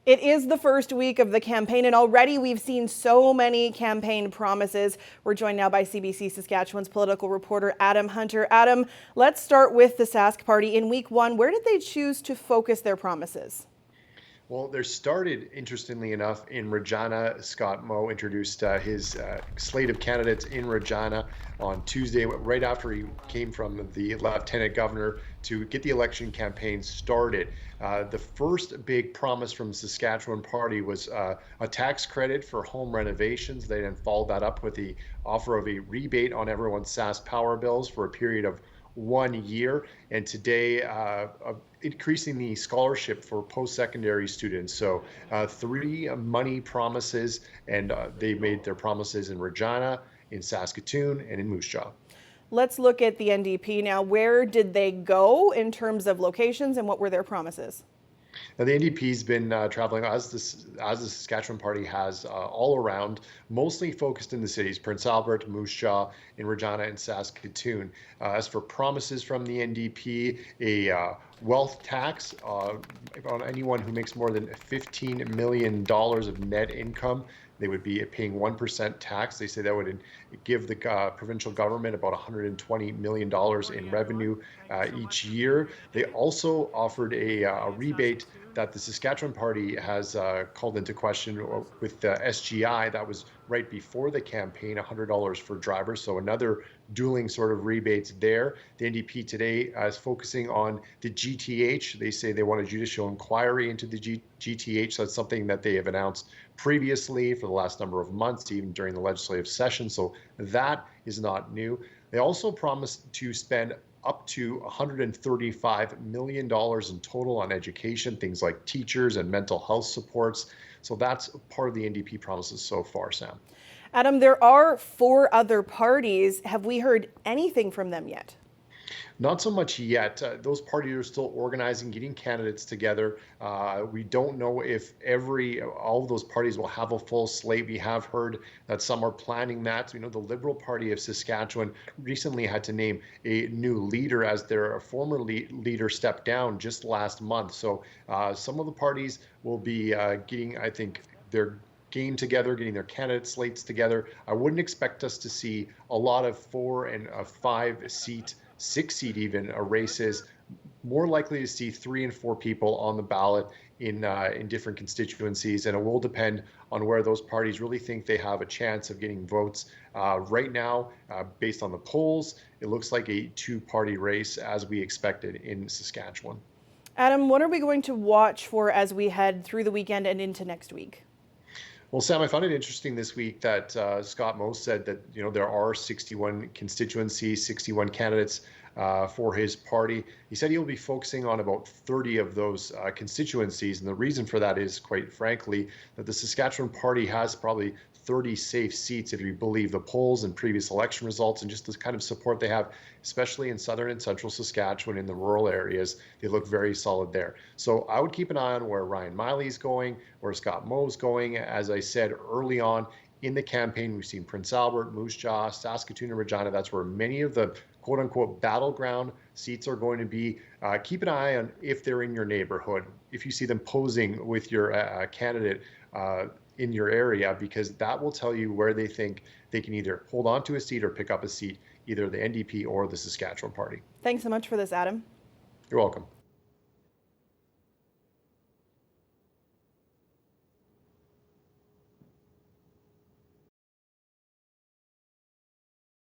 It is the first week of the campaign, and already we've seen so many campaign promises. We're joined now by CBC Saskatchewan's political reporter Adam Hunter. Adam, let's start with the Sask Party. In week one, where did they choose to focus their promises? Well, there started, interestingly enough, in Regina. Scott Moe introduced his slate of candidates in Regina on Tuesday, right after he came from the lieutenant governor to get the election campaign started. The first big promise from the Saskatchewan Party was a tax credit for home renovations. They then followed that up with the offer of a rebate on everyone's Sask power bills for a period of 1 year, and today increasing the scholarship for post-secondary students. So three money promises, and they made their promises in Regina, in Saskatoon, and in Moose Jaw. Let's look at the NDP now. Where did they go in terms of locations, and what were their promises? Now, the NDP's been traveling as the Saskatchewan Party has all around, mostly focused in the cities: Prince Albert, Moose Jaw, in Regina, and Saskatoon. As for promises from the NDP, a wealth tax on anyone who makes more than $15 million of net income. They would be paying 1% tax. They say that would give the provincial government about $120 million in revenue each year. They also offered a rebate that the Saskatchewan Party has called into question with the SGI. That was right before the campaign, $100 for drivers. So another dueling sort of rebates there. The NDP today is focusing on the GTH. They say they want a judicial inquiry into the GTH. That's something that they have announced previously for the last number of months, even during the legislative session. So that is not new. They also promised to spend up to $135 million in total on education, things like teachers and mental health supports. So that's part of the NDP promises so far, Sam. Adam, there are four other parties. Have we heard anything from them yet? Not so much yet. Those parties are still organizing, getting candidates together. We don't know if all of those parties will have a full slate. We have heard that some are planning that. The Liberal Party of Saskatchewan recently had to name a new leader as their former leader stepped down just last month. So some of the parties will be getting, I think, their game together, getting their candidate slates together. I wouldn't expect us to see a lot of 4 and 5 seat, 6 seat even races. More likely to see 3 and 4 people on the ballot in different constituencies, and it will depend on where those parties really think they have a chance of getting votes. Right now, based on the polls, it looks like a 2-party race as we expected in Saskatchewan. Adam, what are we going to watch for as we head through the weekend and into next week? Well, Sam, I found it interesting this week that Scott Moe said that there are 61 constituencies, 61 candidates for his party. He said he'll be focusing on about 30 of those constituencies, and the reason for that is, quite frankly, that the Saskatchewan Party has probably 30 safe seats if you believe the polls and previous election results, and just the kind of support they have, especially in southern and central Saskatchewan in the rural areas. They look very solid there. So I would keep an eye on where Ryan Miley's going, where Scott Moe's going. As I said early on in the campaign, we've seen Prince Albert, Moose Jaw, Saskatoon, and Regina. That's where many of the quote unquote battleground seats are going to be. Keep an eye on if they're in your neighborhood, if you see them posing with your candidate in your area, because that will tell you where they think they can either hold on to a seat or pick up a seat, either the NDP or the Saskatchewan Party. Thanks so much for this, Adam. You're welcome.